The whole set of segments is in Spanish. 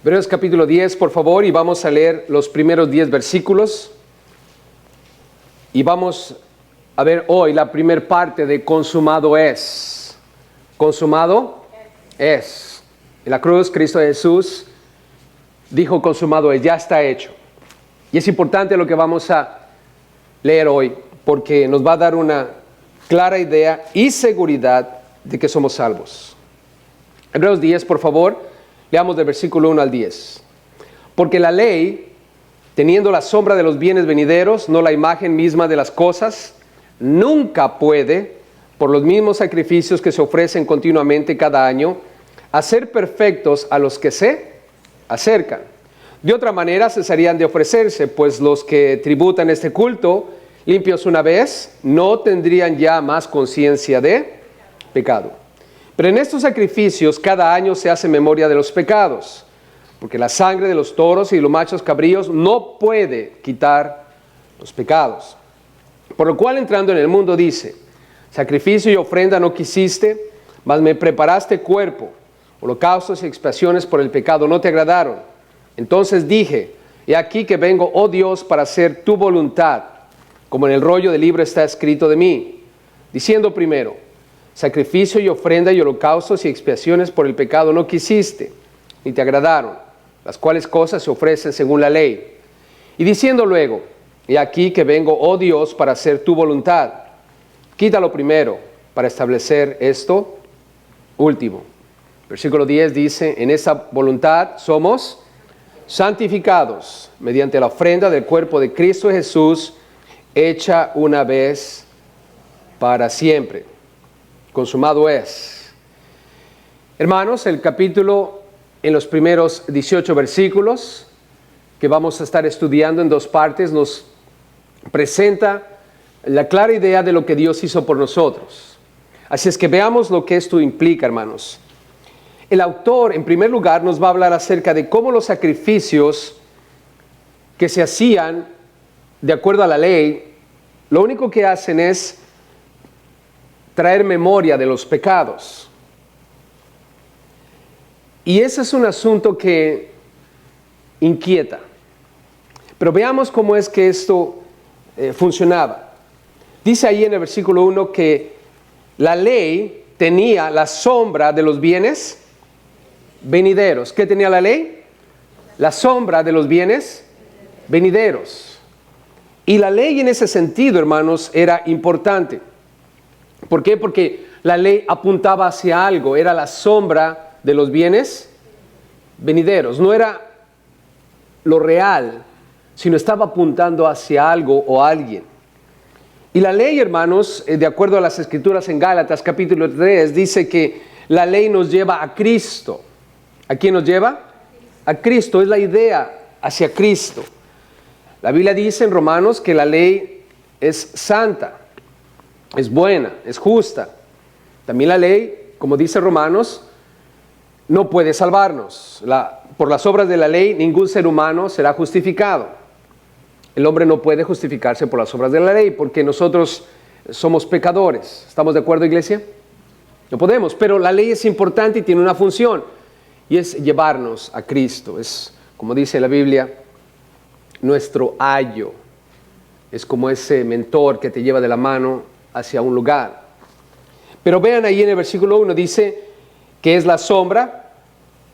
Hebreos capítulo 10, por favor, y vamos a leer los primeros 10 versículos. Y vamos a ver hoy la primera parte de consumado es. Consumado es. En la cruz, Cristo Jesús dijo consumado es, ya está hecho. Y es importante lo que vamos a leer hoy, porque nos va a dar una clara idea y seguridad de que somos salvos. Hebreos 10, por favor, leamos del versículo 1 al 10. Porque la ley, teniendo la sombra de los bienes venideros, no la imagen misma de las cosas, nunca puede, por los mismos sacrificios que se ofrecen continuamente cada año, hacer perfectos a los que se acercan. De otra manera cesarían de ofrecerse, pues los que tributan este culto, limpios una vez, no tendrían ya más conciencia de pecado. Pero en estos sacrificios cada año se hace memoria de los pecados, porque la sangre de los toros y los machos cabríos no puede quitar los pecados. Por lo cual entrando en el mundo dice, sacrificio y ofrenda no quisiste, mas me preparaste cuerpo, holocaustos y expiaciones por el pecado no te agradaron. Entonces dije, he aquí que vengo, oh Dios, para hacer tu voluntad, como en el rollo del libro está escrito de mí, diciendo primero, sacrificio y ofrenda y holocaustos y expiaciones por el pecado no quisiste, ni te agradaron, las cuales cosas se ofrecen según la ley. Y diciendo luego, he aquí que vengo, oh Dios, para hacer tu voluntad. Quítalo primero, para establecer esto último. Versículo 10 dice, en esa voluntad somos santificados mediante la ofrenda del cuerpo de Cristo Jesús, hecha una vez para siempre. Consumado es. Hermanos, el capítulo en los primeros 18 versículos que vamos a estar estudiando en dos partes nos presenta la clara idea de lo que Dios hizo por nosotros. Así es que veamos lo que esto implica, hermanos. El autor, en primer lugar, nos va a hablar acerca de cómo los sacrificios que se hacían de acuerdo a la ley, lo único que hacen es traer memoria de los pecados. Y ese es un asunto que inquieta. Pero veamos cómo es que esto funcionaba. Dice ahí en el versículo 1 que la ley tenía la sombra de los bienes venideros. ¿Qué tenía la ley? La sombra de los bienes venideros. Y la ley en ese sentido, hermanos, era importante. ¿Por qué? Porque la ley apuntaba hacia algo, era la sombra de los bienes venideros. No era lo real, sino estaba apuntando hacia algo o alguien. Y la ley, hermanos, de acuerdo a las Escrituras en Gálatas capítulo 3, dice que la ley nos lleva a Cristo. ¿A quién nos lleva? A Cristo, es la idea hacia Cristo. La Biblia dice en Romanos que la ley es santa, es buena, es justa. También la ley, como dice Romanos, no puede salvarnos. Por las obras de la ley ningún ser humano será justificado. El hombre no puede justificarse por las obras de la ley porque nosotros somos pecadores. ¿Estamos de acuerdo, iglesia? No podemos, pero la ley es importante y tiene una función y es llevarnos a Cristo. Es, como dice la Biblia, nuestro ayo. Es como ese mentor que te lleva de la mano hacia un lugar. Pero vean ahí en el versículo 1 dice que es la sombra,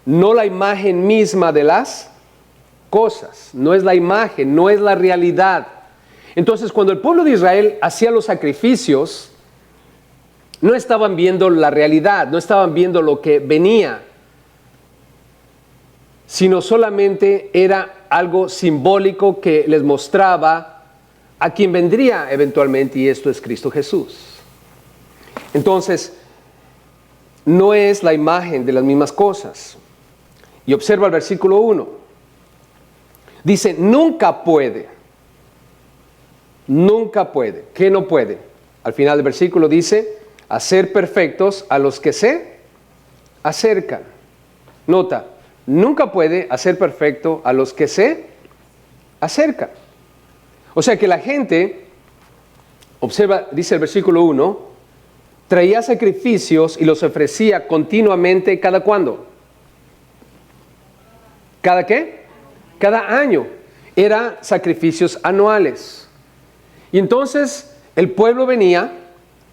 no la imagen misma de las cosas. No es la imagen, no es la realidad. Entonces, cuando el pueblo de Israel hacía los sacrificios, no estaban viendo la realidad, no estaban viendo lo que venía, sino solamente era algo simbólico que les mostraba a quien vendría eventualmente, y esto es Cristo Jesús. Entonces, no es la imagen de las mismas cosas. Y observa el versículo 1. Dice, nunca puede. Nunca puede. ¿Qué no puede? Al final del versículo dice, hacer perfectos a los que se acercan. Nota, nunca puede hacer perfecto a los que se acercan. O sea que la gente, observa, dice el versículo 1, traía sacrificios y los ofrecía continuamente, ¿cada cuándo? ¿Cada qué? Cada año. Eran sacrificios anuales. Y entonces el pueblo venía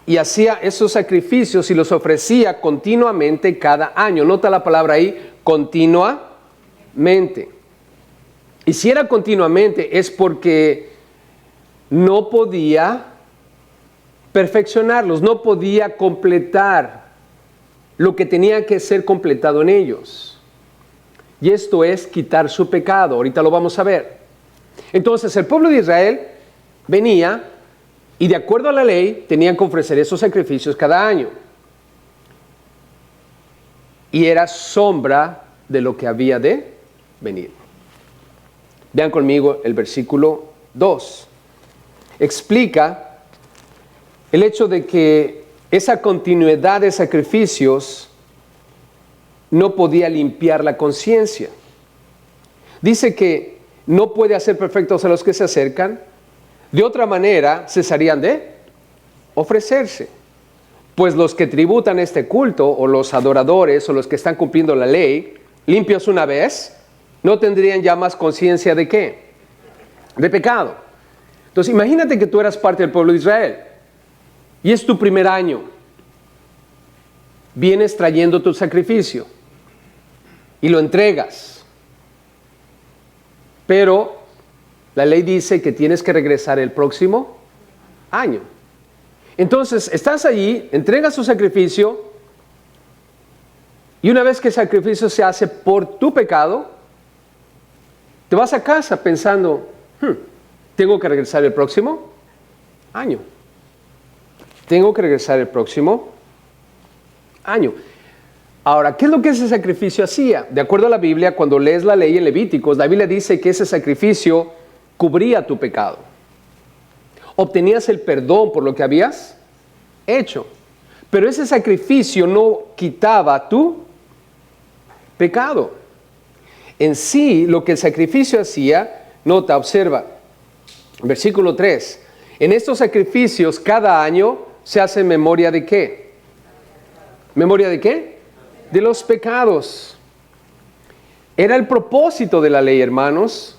y hacía esos sacrificios y los ofrecía continuamente cada año. Nota la palabra ahí, continuamente. Y si era continuamente es porque no podía perfeccionarlos, no podía completar lo que tenía que ser completado en ellos. Y esto es quitar su pecado. Ahorita lo vamos a ver. Entonces el pueblo de Israel venía y de acuerdo a la ley tenían que ofrecer esos sacrificios cada año. Y era sombra de lo que había de venir. Vean conmigo el versículo 2. Explica el hecho de que esa continuidad de sacrificios no podía limpiar la conciencia. Dice que no puede hacer perfectos a los que se acercan. De otra manera, cesarían de ofrecerse. Pues los que tributan este culto, o los adoradores, o los que están cumpliendo la ley, limpios una vez, no tendrían ya más conciencia de ¿qué? De pecado. Entonces, imagínate que tú eras parte del pueblo de Israel. Y es tu primer año. Vienes trayendo tu sacrificio. Y lo entregas. Pero la ley dice que tienes que regresar el próximo año. Entonces, estás allí, entregas tu sacrificio, y una vez que el sacrificio se hace por tu pecado, te vas a casa pensando, tengo que regresar el próximo año. Tengo que regresar el próximo año. Ahora, ¿qué es lo que ese sacrificio hacía? De acuerdo a la Biblia, cuando lees la ley en Levíticos, la Biblia dice que ese sacrificio cubría tu pecado. Obtenías el perdón por lo que habías hecho. Pero ese sacrificio no quitaba tu pecado. En sí, lo que el sacrificio hacía, nota, observa, versículo 3. En estos sacrificios cada año se hace memoria de ¿qué? ¿Memoria de qué? De los pecados. Era el propósito de la ley, hermanos,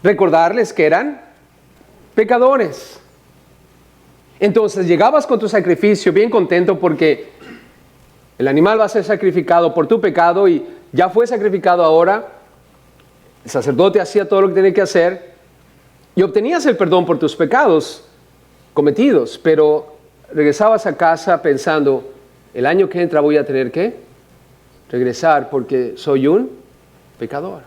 recordarles que eran pecadores. Entonces llegabas con tu sacrificio bien contento porque el animal va a ser sacrificado por tu pecado y ya fue sacrificado ahora. El sacerdote hacía todo lo que tenía que hacer y obtenías el perdón por tus pecados cometidos, pero regresabas a casa pensando, el año que entra voy a tener que regresar porque soy un pecador.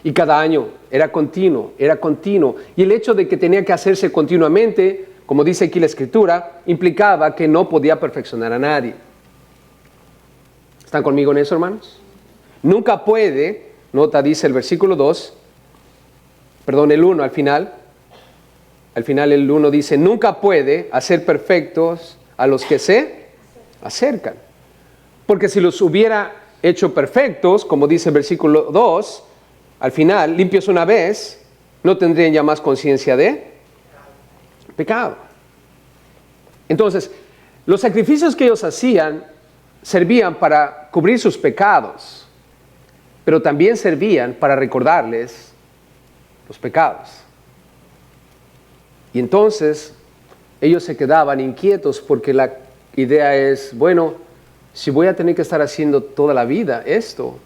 Y cada año era continuo. Y el hecho de que tenía que hacerse continuamente, como dice aquí la Escritura, implicaba que no podía perfeccionar a nadie. ¿Están conmigo en eso, hermanos? Nunca puede, nota, dice el versículo 2, perdón, el 1 al final el 1 dice, nunca puede hacer perfectos a los que se acercan. Porque si los hubiera hecho perfectos, como dice el versículo 2, al final, limpios una vez, no tendrían ya más conciencia de pecado. Entonces, los sacrificios que ellos hacían servían para cubrir sus pecados, pero también servían para recordarles los pecados. Y entonces, ellos se quedaban inquietos porque la idea es, bueno, si voy a tener que estar haciendo toda la vida esto,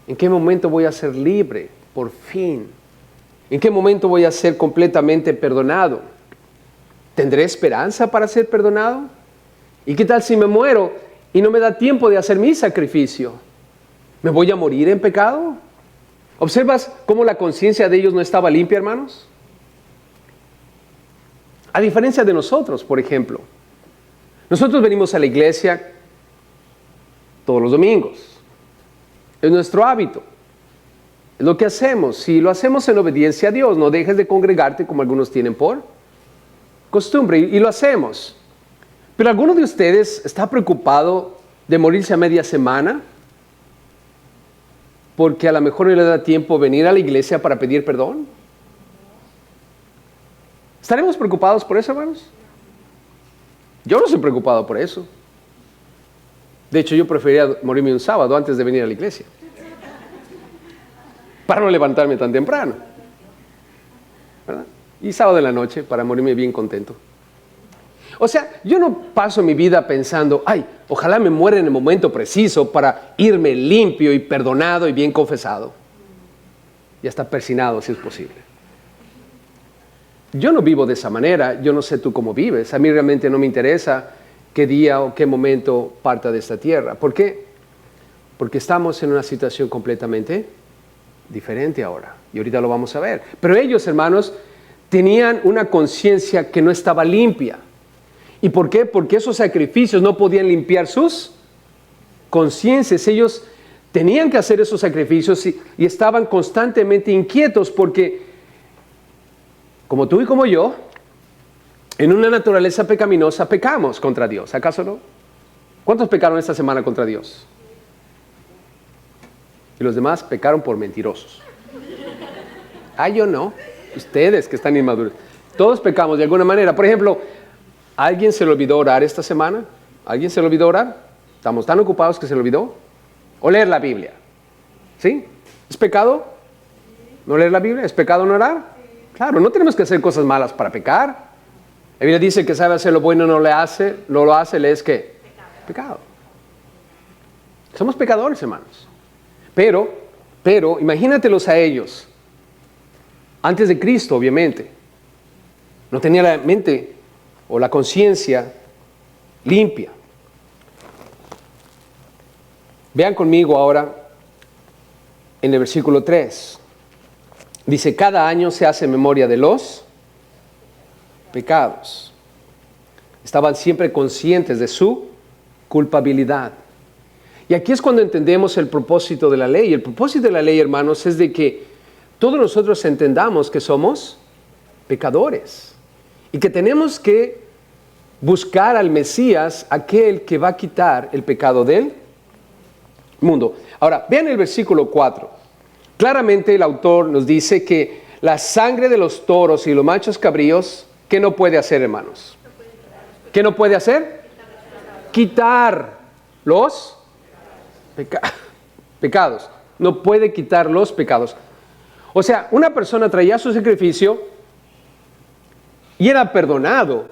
¿en qué momento voy a ser libre, por fin? ¿En qué momento voy a ser completamente perdonado? ¿Tendré esperanza para ser perdonado? ¿Y qué tal si me muero y no me da tiempo de hacer mi sacrificio? ¿Me voy a morir en pecado? ¿Observas cómo la conciencia de ellos no estaba limpia, hermanos? A diferencia de nosotros, por ejemplo. Nosotros venimos a la iglesia todos los domingos. Es nuestro hábito. Es lo que hacemos. Si lo hacemos en obediencia a Dios, no dejes de congregarte como algunos tienen por costumbre. Y lo hacemos. Pero ¿alguno de ustedes está preocupado de morirse a media semana? Porque a lo mejor no le da tiempo venir a la iglesia para pedir perdón. ¿Estaremos preocupados por eso, hermanos? Yo no estoy preocupado por eso. De hecho, yo preferiría morirme un sábado antes de venir a la iglesia. para no levantarme tan temprano, ¿verdad? Y sábado en la noche para morirme bien contento. O sea, yo no paso mi vida pensando, ay, ojalá me muera en el momento preciso para irme limpio y perdonado y bien confesado. Y hasta persinado, si es posible. Yo no vivo de esa manera, yo no sé tú cómo vives. A mí realmente no me interesa qué día o qué momento parta de esta tierra. ¿Por qué? Porque estamos en una situación completamente diferente ahora. Y ahorita lo vamos a ver. Pero ellos, hermanos, tenían una conciencia que no estaba limpia. ¿Y por qué? Porque esos sacrificios no podían limpiar sus conciencias. Ellos tenían que hacer esos sacrificios y estaban constantemente inquietos porque, como tú y como yo, en una naturaleza pecaminosa pecamos contra Dios. ¿Acaso no? ¿Cuántos pecaron esta semana contra Dios? Y los demás pecaron por mentirosos. Yo no. Ustedes que están inmaduros. Todos pecamos de alguna manera. Por ejemplo, ¿alguien se le olvidó orar esta semana? ¿Alguien se le olvidó orar? ¿Estamos tan ocupados que se le olvidó? ¿O leer la Biblia? ¿Sí? ¿Es pecado no leer la Biblia? ¿Es pecado no orar? Claro, no tenemos que hacer cosas malas para pecar. La Biblia dice que sabe hacer lo bueno y no lo hace, le es ¿qué? Pecado. Somos pecadores, hermanos. Pero, imagínatelos a ellos. Antes de Cristo, obviamente. No tenía la mente o la conciencia limpia. Vean conmigo ahora en el versículo 3. Dice, cada año se hace memoria de los pecados. Estaban siempre conscientes de su culpabilidad. Y aquí es cuando entendemos el propósito de la ley. El propósito de la ley, hermanos, es de que todos nosotros entendamos que somos pecadores y que tenemos que buscar al Mesías, aquel que va a quitar el pecado del mundo. Ahora, vean el versículo 4. Claramente el autor nos dice que la sangre de los toros y los machos cabríos, ¿qué no puede hacer, hermanos? ¿Qué no puede hacer? Quitar los pecados. No puede quitar los pecados. O sea, una persona traía su sacrificio y era perdonado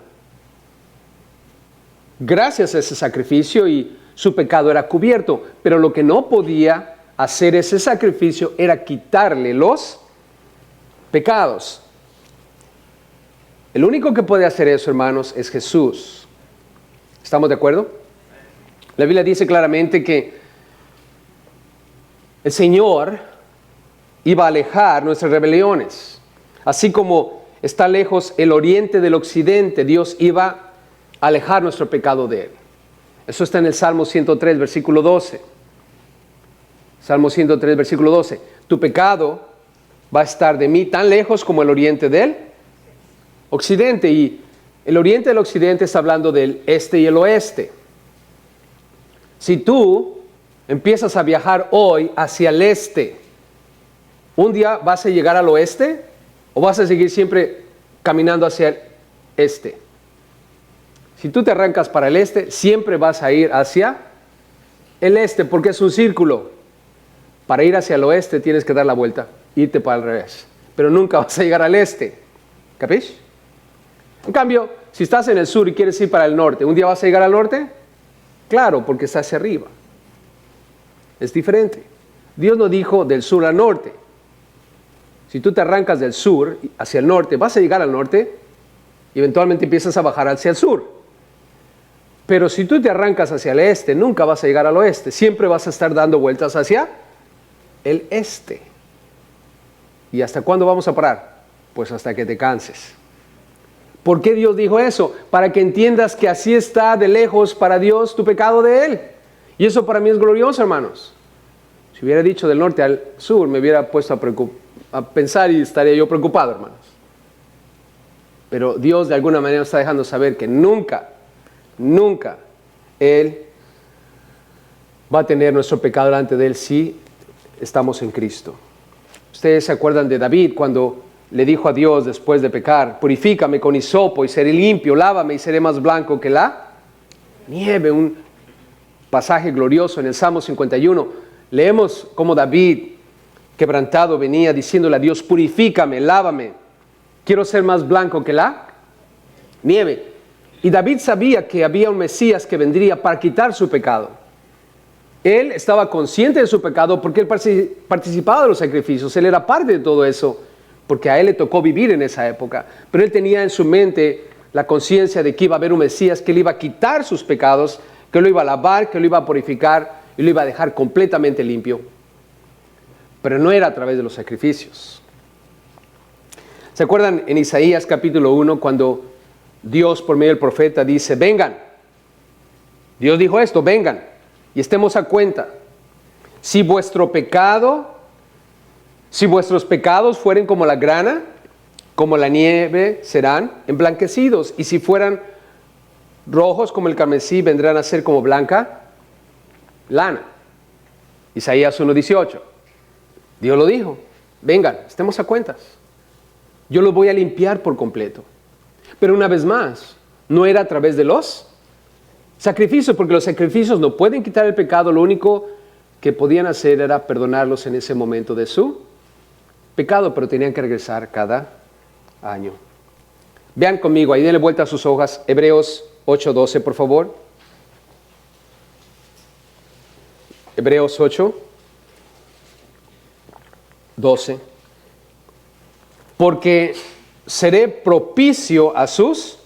gracias a ese sacrificio y su pecado era cubierto. Pero lo que no podía hacer ese sacrificio era quitarle los pecados. El único que puede hacer eso, hermanos, es Jesús. ¿Estamos de acuerdo? La Biblia dice claramente que el Señor iba a alejar nuestras rebeliones. Así como está lejos el oriente del occidente, Dios iba a alejar nuestro pecado de Él. Eso está en el Salmo 103, versículo 12. Salmo 103, versículo 12. Tu pecado va a estar de mí tan lejos como el oriente del occidente. Y el oriente del occidente está hablando del este y el oeste. Si tú empiezas a viajar hoy hacia el este, ¿un día vas a llegar al oeste o vas a seguir siempre caminando hacia el este? Si tú te arrancas para el este, siempre vas a ir hacia el este porque es un círculo. Para ir hacia el oeste tienes que dar la vuelta, irte para el revés. Pero nunca vas a llegar al este. ¿Capish? En cambio, si estás en el sur y quieres ir para el norte, ¿un día vas a llegar al norte? Claro, porque está hacia arriba. Es diferente. Dios no dijo del sur al norte. Si tú te arrancas del sur hacia el norte, vas a llegar al norte y eventualmente empiezas a bajar hacia el sur. Pero si tú te arrancas hacia el este, nunca vas a llegar al oeste. Siempre vas a estar dando vueltas hacia el este. ¿Y hasta cuándo vamos a parar? Pues hasta que te canses. ¿Por qué Dios dijo eso? Para que entiendas que así está de lejos para Dios tu pecado de Él. Y eso para mí es glorioso, hermanos. Si hubiera dicho del norte al sur, me hubiera puesto a pensar y estaría yo preocupado, hermanos. Pero Dios de alguna manera está dejando saber que nunca Él va a tener nuestro pecado delante de Él si estamos en Cristo. Ustedes se acuerdan de David cuando le dijo a Dios después de pecar, purifícame con hisopo y seré limpio, lávame y seré más blanco que la nieve. Un pasaje glorioso en el Salmo 51. Leemos cómo David quebrantado, venía diciéndole a Dios, purifícame, lávame, quiero ser más blanco que la nieve. Y David sabía que había un Mesías que vendría para quitar su pecado. Él estaba consciente de su pecado porque él participaba de los sacrificios, él era parte de todo eso, porque a él le tocó vivir en esa época. Pero él tenía en su mente la conciencia de que iba a haber un Mesías, que le iba a quitar sus pecados, que lo iba a lavar, que lo iba a purificar y lo iba a dejar completamente limpio. Pero no era a través de los sacrificios. ¿Se acuerdan en Isaías capítulo 1 cuando Dios por medio del profeta dice, vengan? Dios dijo esto, vengan y estemos a cuenta. Si vuestros pecados fueren como la grana, como la nieve serán emblanquecidos. Y si fueran rojos como el carmesí, vendrán a ser como blanca lana. Isaías 1:18. Dios lo dijo, vengan, estemos a cuentas. Yo los voy a limpiar por completo. Pero una vez más, no era a través de los sacrificios, porque los sacrificios no pueden quitar el pecado. Lo único que podían hacer era perdonarlos en ese momento de su pecado, pero tenían que regresar cada año. Vean conmigo, ahí denle vuelta a sus hojas, Hebreos 8:12, por favor. Hebreos 8:12. Porque seré propicio a sus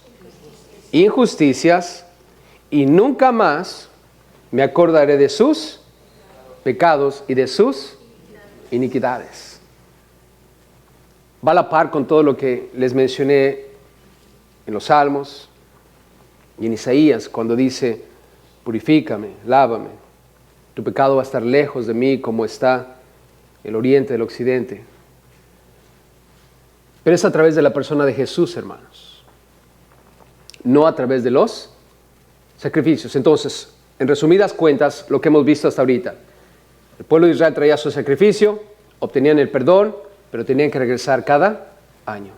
injusticias y nunca más me acordaré de sus pecados y de sus iniquidades. Va a la par con todo lo que les mencioné en los Salmos y en Isaías cuando dice, purifícame, lávame, tu pecado va a estar lejos de mí como está el oriente del occidente. Pero es a través de la persona de Jesús, hermanos, no a través de los sacrificios. Entonces, en resumidas cuentas, lo que hemos visto hasta ahorita, el pueblo de Israel traía su sacrificio, obtenían el perdón, pero tenían que regresar cada año.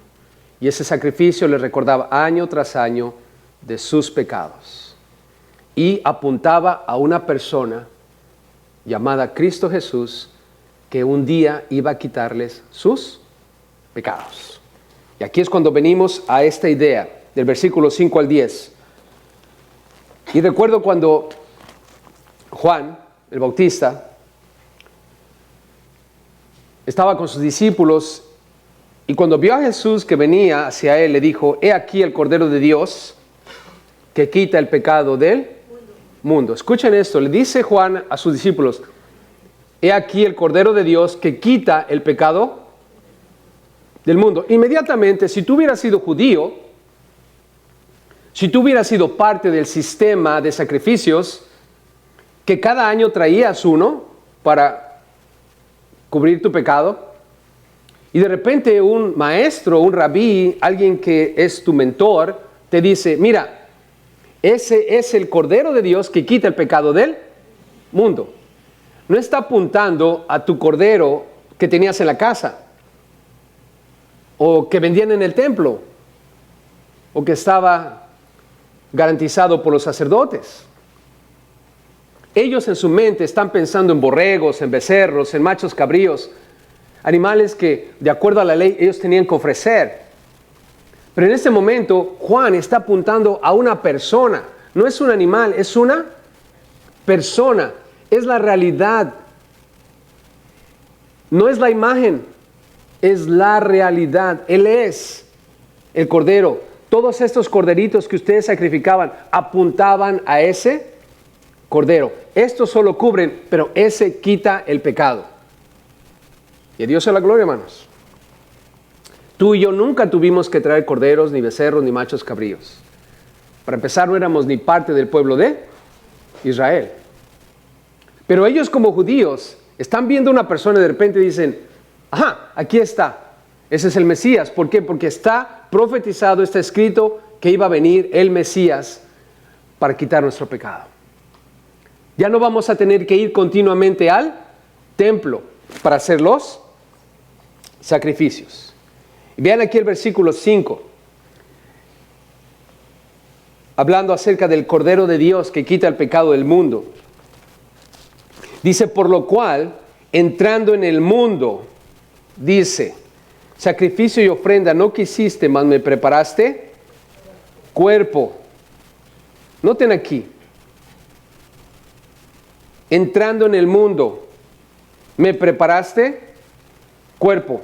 Y ese sacrificio les recordaba año tras año de sus pecados. Y apuntaba a una persona llamada Cristo Jesús, que un día iba a quitarles sus pecados. Y aquí es cuando venimos a esta idea del versículo 5 al 10. Y recuerdo cuando Juan, el Bautista, estaba con sus discípulos y cuando vio a Jesús que venía hacia él, le dijo, he aquí el Cordero de Dios que quita el pecado del mundo. Escuchen esto, le dice Juan a sus discípulos, he aquí el Cordero de Dios que quita el pecado del mundo. Inmediatamente, si tú hubieras sido judío, si tú hubieras sido parte del sistema de sacrificios, que cada año traías uno para cubrir tu pecado, y de repente un maestro, un rabí, alguien que es tu mentor, te dice, mira, ese es el Cordero de Dios que quita el pecado del mundo. No está apuntando a tu cordero que tenías en la casa, o que vendían en el templo, o que estaba garantizado por los sacerdotes. Ellos en su mente están pensando en borregos, en becerros, en machos cabríos, animales que de acuerdo a la ley ellos tenían que ofrecer. Pero en este momento Juan está apuntando a una persona, no es un animal, es una persona, es la realidad, no es la imagen, es la realidad. Él es el Cordero. Todos estos corderitos que ustedes sacrificaban apuntaban a ese Cordero. Estos solo cubren, pero ese quita el pecado. Y a Dios sea la gloria, hermanos. Tú y yo nunca tuvimos que traer corderos, ni becerros, ni machos cabríos. Para empezar, no éramos ni parte del pueblo de Israel. Pero ellos como judíos están viendo a una persona y de repente dicen, ajá, aquí está, ese es el Mesías. ¿Por qué? Porque está profetizado, está escrito que iba a venir el Mesías para quitar nuestro pecado. Ya no vamos a tener que ir continuamente al templo para hacer los sacrificios. Y vean aquí el versículo 5, hablando acerca del Cordero de Dios que quita el pecado del mundo. Dice, por lo cual entrando en el mundo, dice, sacrificio y ofrenda no quisiste, mas me preparaste cuerpo. Noten aquí, entrando en el mundo, me preparaste cuerpo.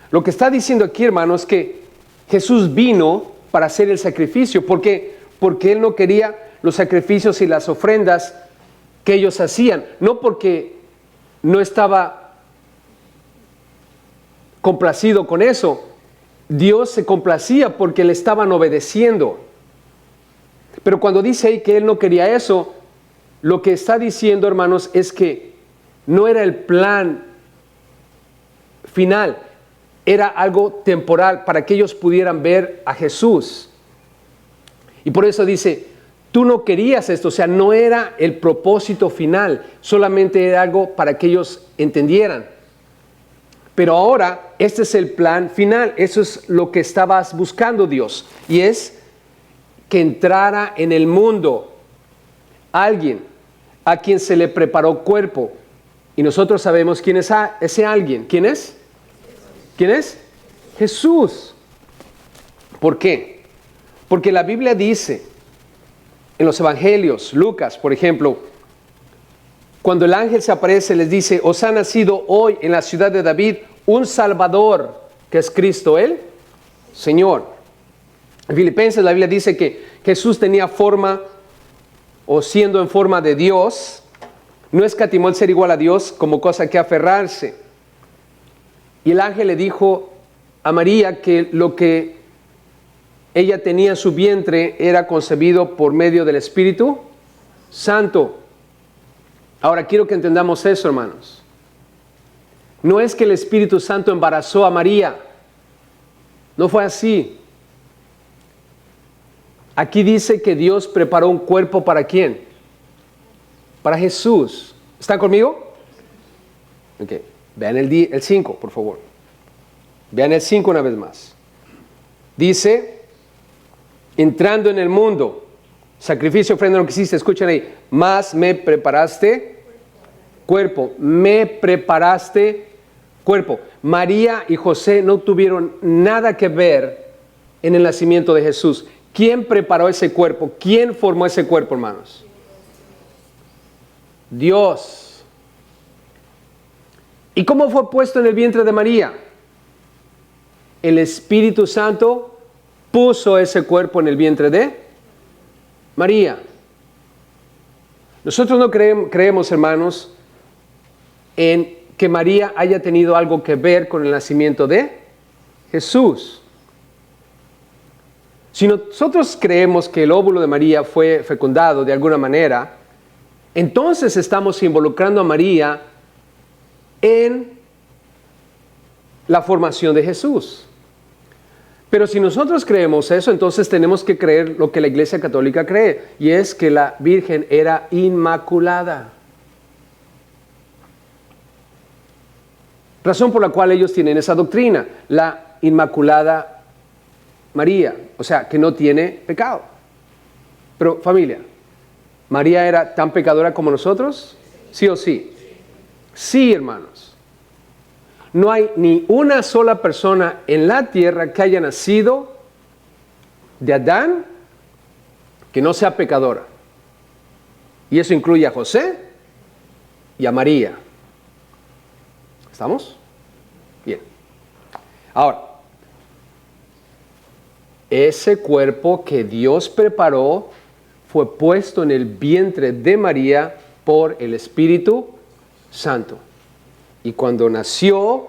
Lo que está diciendo aquí, hermanos, es que Jesús vino para hacer el sacrificio, porque Él no quería los sacrificios y las ofrendas que ellos hacían, no porque no estaba complacido con eso. Dios se complacía porque le estaban obedeciendo. Pero cuando dice ahí que Él no quería eso, lo que está diciendo, hermanos, es que no era el plan final, era algo temporal para que ellos pudieran ver a Jesús. Y por eso dice, tú no querías esto, o sea, no era el propósito final, solamente era algo para que ellos entendieran. Pero ahora, este es el plan final, eso es lo que estabas buscando, Dios, y es que entrara en el mundo alguien a quien se le preparó cuerpo. Y nosotros sabemos quién es ese alguien. ¿Quién es? ¿Quién es? Jesús. ¿Por qué? Porque la Biblia dice en los evangelios, Lucas, por ejemplo, cuando el ángel se aparece, les dice, os ha nacido hoy en la ciudad de David un Salvador, que es Cristo el Señor. En Filipenses la Biblia dice que Jesús tenía forma, o siendo en forma de Dios, no escatimó el ser igual a Dios como cosa que aferrarse. Y el ángel le dijo a María que lo que ella tenía en su vientre era concebido por medio del Espíritu Santo. Ahora quiero que entendamos eso, hermanos. No es que el Espíritu Santo embarazó a María. No fue así. Aquí dice que Dios preparó un cuerpo ¿para quién? Para Jesús. ¿Están conmigo? Ok. Vean el 5, por favor. Vean el 5 una vez más. Dice, entrando en el mundo, sacrificio, ofrenda no quisiste, escuchen ahí, mas me preparaste cuerpo, me preparaste cuerpo. María y José no tuvieron nada que ver en el nacimiento de Jesús. ¿Quién preparó ese cuerpo? ¿Quién formó ese cuerpo, hermanos? Dios. ¿Y cómo fue puesto en el vientre de María? El Espíritu Santo puso ese cuerpo en el vientre de María. Nosotros no creemos, hermanos, en que María haya tenido algo que ver con el nacimiento de Jesús. Si nosotros creemos que el óvulo de María fue fecundado de alguna manera, entonces estamos involucrando a María en la formación de Jesús. Pero si nosotros creemos eso, entonces tenemos que creer lo que la Iglesia Católica cree, y es que la Virgen era inmaculada. Razón por la cual ellos tienen esa doctrina, la Inmaculada María, o sea, que no tiene pecado. Pero familia, ¿María era tan pecadora como nosotros? ¿Sí o sí? Sí, hermanos. No hay ni una sola persona en la tierra que haya nacido de Adán que no sea pecadora. Y eso incluye a José y a María. ¿Estamos? Bien. Ahora, ese cuerpo que Dios preparó fue puesto en el vientre de María por el Espíritu Santo. Y cuando nació,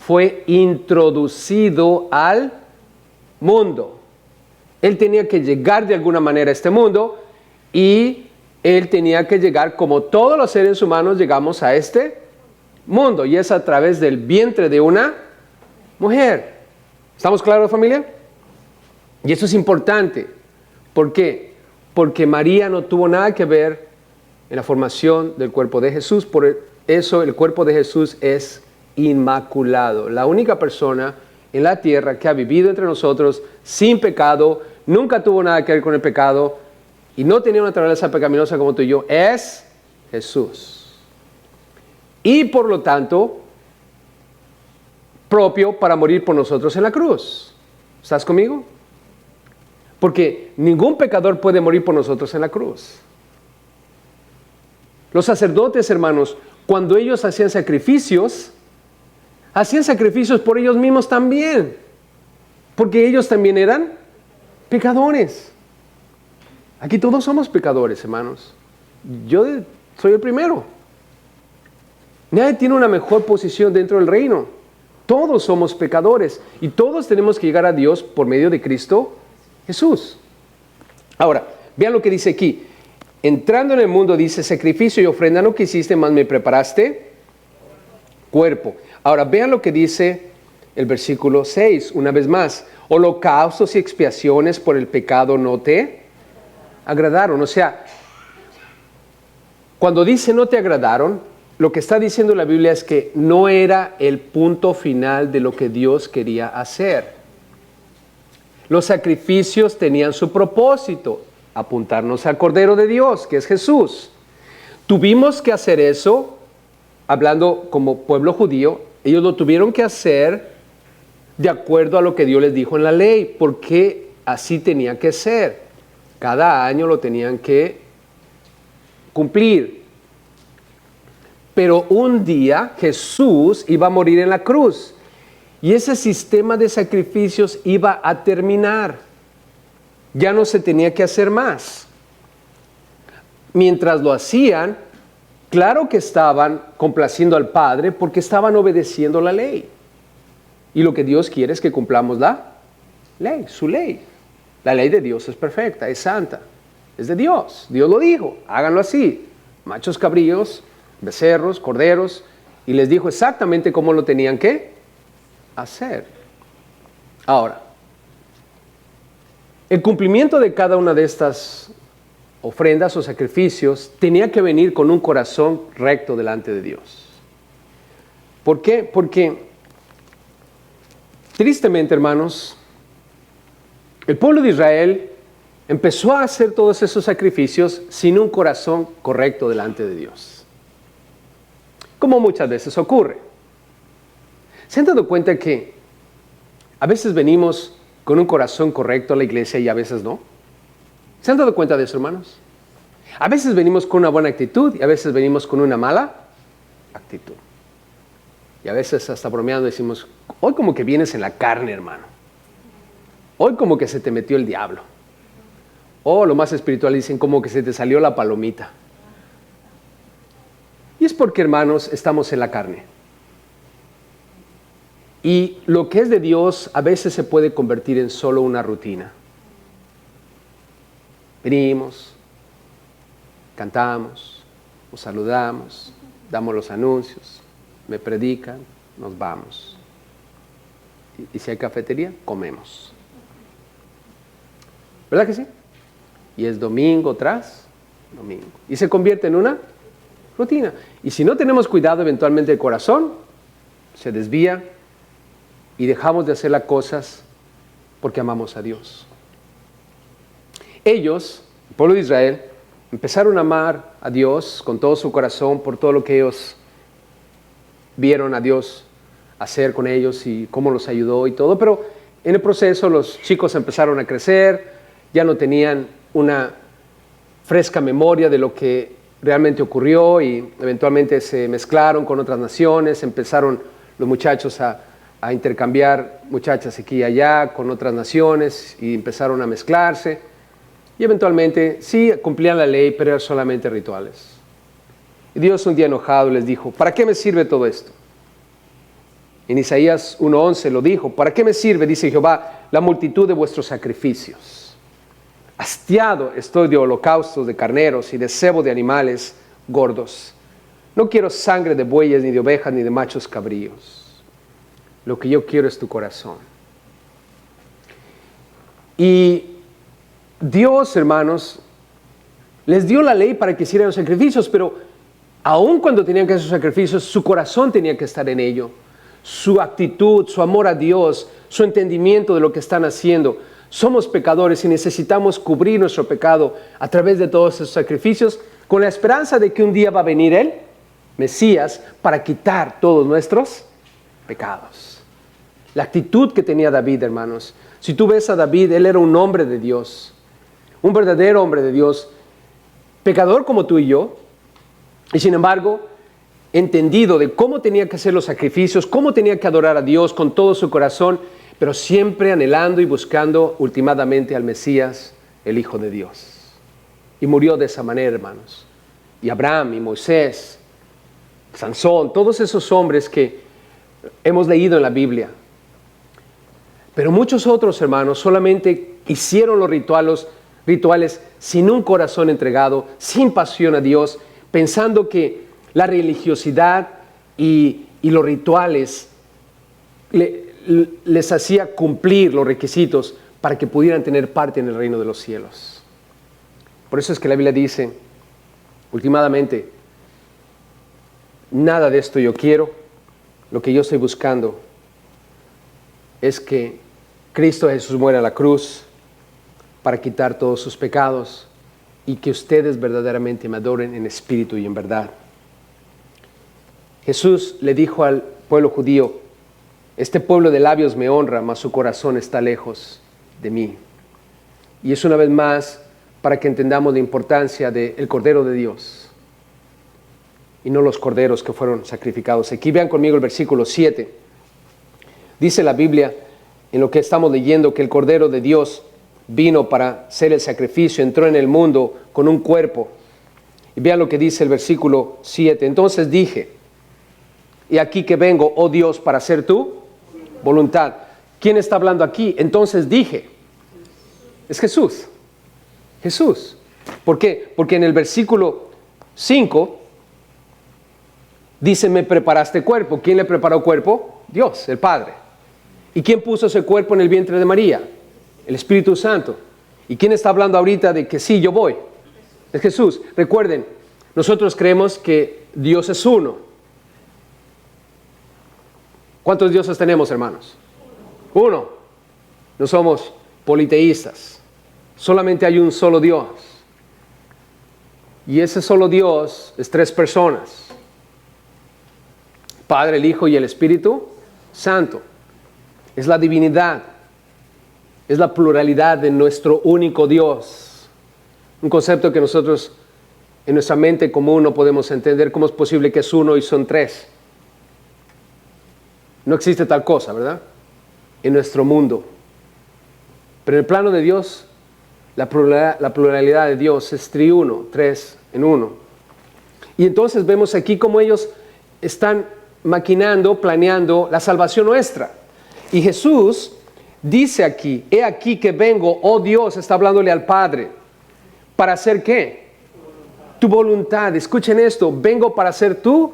fue introducido al mundo. Él tenía que llegar de alguna manera a este mundo, y él tenía que llegar como todos los seres humanos llegamos a este mundo, y es a través del vientre de una mujer. ¿Estamos claros, familia? Y eso es importante. ¿Por qué? Porque María no tuvo nada que ver en la formación del cuerpo de Jesús. Por eso el cuerpo de Jesús es inmaculado. La única persona en la tierra que ha vivido entre nosotros sin pecado, nunca tuvo nada que ver con el pecado y no tenía una naturaleza pecaminosa como tú y yo, es Jesús. y por lo tanto propio para morir por nosotros en la cruz. ¿Estás conmigo? Porque ningún pecador puede morir por nosotros en la cruz. Los sacerdotes, hermanos, cuando ellos hacían sacrificios por ellos mismos también, porque ellos también eran pecadores. Aquí todos somos pecadores, hermanos. Yo soy el primero. Nadie tiene una mejor posición dentro del reino. Todos somos pecadores y todos tenemos que llegar a Dios por medio de Cristo Jesús. Ahora, vean lo que dice aquí. Entrando en el mundo, dice, sacrificio y ofrenda no quisiste, mas me preparaste cuerpo. Ahora, vean lo que dice el versículo 6, una vez más. Holocaustos y expiaciones por el pecado no te agradaron. O sea, cuando dice no te agradaron, lo que está diciendo la Biblia es que no era el punto final de lo que Dios quería hacer. Los sacrificios tenían su propósito, apuntarnos al Cordero de Dios, que es Jesús. Tuvimos que hacer eso, hablando como pueblo judío, ellos lo tuvieron que hacer de acuerdo a lo que Dios les dijo en la ley, porque así tenía que ser. Cada año lo tenían que cumplir. Pero un día Jesús iba a morir en la cruz y ese sistema de sacrificios iba a terminar. Ya no se tenía que hacer más. Mientras lo hacían, claro que estaban complaciendo al Padre porque estaban obedeciendo la ley. Y lo que Dios quiere es que cumplamos la ley, su ley. La ley de Dios es perfecta, es santa, es de Dios. Dios lo dijo, háganlo así. Machos cabríos, becerros, corderos, y les dijo exactamente cómo lo tenían que hacer. Ahora, el cumplimiento de cada una de estas ofrendas o sacrificios tenía que venir con un corazón recto delante de Dios. ¿Por qué? Porque, tristemente, hermanos, el pueblo de Israel empezó a hacer todos esos sacrificios sin un corazón correcto delante de Dios. Como muchas veces ocurre. ¿Se han dado cuenta que a veces venimos con un corazón correcto a la iglesia y a veces no? ¿Se han dado cuenta de eso, hermanos? A veces venimos con una buena actitud y a veces venimos con una mala actitud. Y a veces hasta bromeando decimos, hoy como que vienes en la carne, hermano. Hoy como que se te metió el diablo. O lo más espiritual dicen como que se te salió la palomita. Y es porque, hermanos, estamos en la carne. Y lo que es de Dios a veces se puede convertir en solo una rutina. Venimos, cantamos, nos saludamos, damos los anuncios, me predican, nos vamos. Y si hay cafetería, comemos. ¿Verdad que sí? Y es domingo tras domingo. Y se convierte en una rutina. Y si no tenemos cuidado, eventualmente el corazón se desvía y dejamos de hacer las cosas porque amamos a Dios. Ellos, el pueblo de Israel, empezaron a amar a Dios con todo su corazón por todo lo que ellos vieron a Dios hacer con ellos y cómo los ayudó y todo, pero en el proceso los chicos empezaron a crecer, ya no tenían una fresca memoria de lo que realmente ocurrió y eventualmente se mezclaron con otras naciones, empezaron los muchachos a intercambiar muchachas aquí y allá con otras naciones y empezaron a mezclarse y eventualmente sí cumplían la ley, pero eran solamente rituales. Y Dios un día enojado les dijo, ¿para qué me sirve todo esto? En Isaías 1:11 lo dijo, ¿para qué me sirve, dice Jehová, la multitud de vuestros sacrificios? Hastiado estoy de holocaustos, de carneros y de cebo de animales gordos. No quiero sangre de bueyes, ni de ovejas, ni de machos cabríos. Lo que yo quiero es tu corazón. Y Dios, hermanos, les dio la ley para que hicieran los sacrificios, pero aun cuando tenían que hacer sus sacrificios, su corazón tenía que estar en ello. Su actitud, su amor a Dios, su entendimiento de lo que están haciendo. Somos pecadores y necesitamos cubrir nuestro pecado a través de todos esos sacrificios con la esperanza de que un día va a venir Él Mesías para quitar todos nuestros pecados. La actitud que tenía David, hermanos. Si tú ves a David, él era un hombre de Dios, un verdadero hombre de Dios, pecador como tú y yo, y sin embargo, entendido de cómo tenía que hacer los sacrificios, cómo tenía que adorar a Dios con todo su corazón, pero siempre anhelando y buscando últimamente al Mesías, el Hijo de Dios. Y murió de esa manera, hermanos. Y Abraham y Moisés, Sansón, todos esos hombres que hemos leído en la Biblia. Pero muchos otros, hermanos, solamente hicieron los rituales sin un corazón entregado, sin pasión a Dios, pensando que la religiosidad y los rituales les hacía cumplir los requisitos para que pudieran tener parte en el reino de los cielos. Por eso es que la Biblia dice, últimamente, nada de esto yo quiero, lo que yo estoy buscando es que Cristo Jesús muera en la cruz para quitar todos sus pecados y que ustedes verdaderamente me adoren en espíritu y en verdad. Jesús le dijo al pueblo judío, este pueblo de labios me honra, mas su corazón está lejos de mí. Y es una vez más para que entendamos la importancia del Cordero de Dios y no los corderos que fueron sacrificados. Aquí vean conmigo el versículo 7. Dice la Biblia, en lo que estamos leyendo, que el Cordero de Dios vino para ser el sacrificio, entró en el mundo con un cuerpo. Y vean lo que dice el versículo 7. Entonces dije, y aquí que vengo, oh Dios, para hacer tu voluntad. ¿Quién está hablando aquí? Entonces dije, es Jesús. Jesús. ¿Por qué? Porque en el versículo 5 dice, me preparaste cuerpo. ¿Quién le preparó cuerpo? Dios, el Padre. ¿Y quién puso ese cuerpo en el vientre de María? El Espíritu Santo. ¿Y quién está hablando ahorita de que sí, yo voy? Es Jesús. Recuerden, nosotros creemos que Dios es uno. ¿Cuántos dioses tenemos, hermanos? Uno. No somos politeístas. Solamente hay un solo Dios. Y ese solo Dios es tres personas. Padre, el Hijo y el Espíritu Santo. Es la divinidad. Es la pluralidad de nuestro único Dios. Un concepto que nosotros en nuestra mente común no podemos entender. ¿Cómo es posible que es uno y son tres? No existe tal cosa, ¿verdad? En nuestro mundo. Pero en el plano de Dios, la pluralidad de Dios es triuno, tres en uno. Y entonces vemos aquí cómo ellos están maquinando, planeando la salvación nuestra. Y Jesús dice aquí, he aquí que vengo, oh Dios, está hablándole al Padre, ¿para hacer qué? Tu voluntad. Escuchen esto, vengo para hacer tu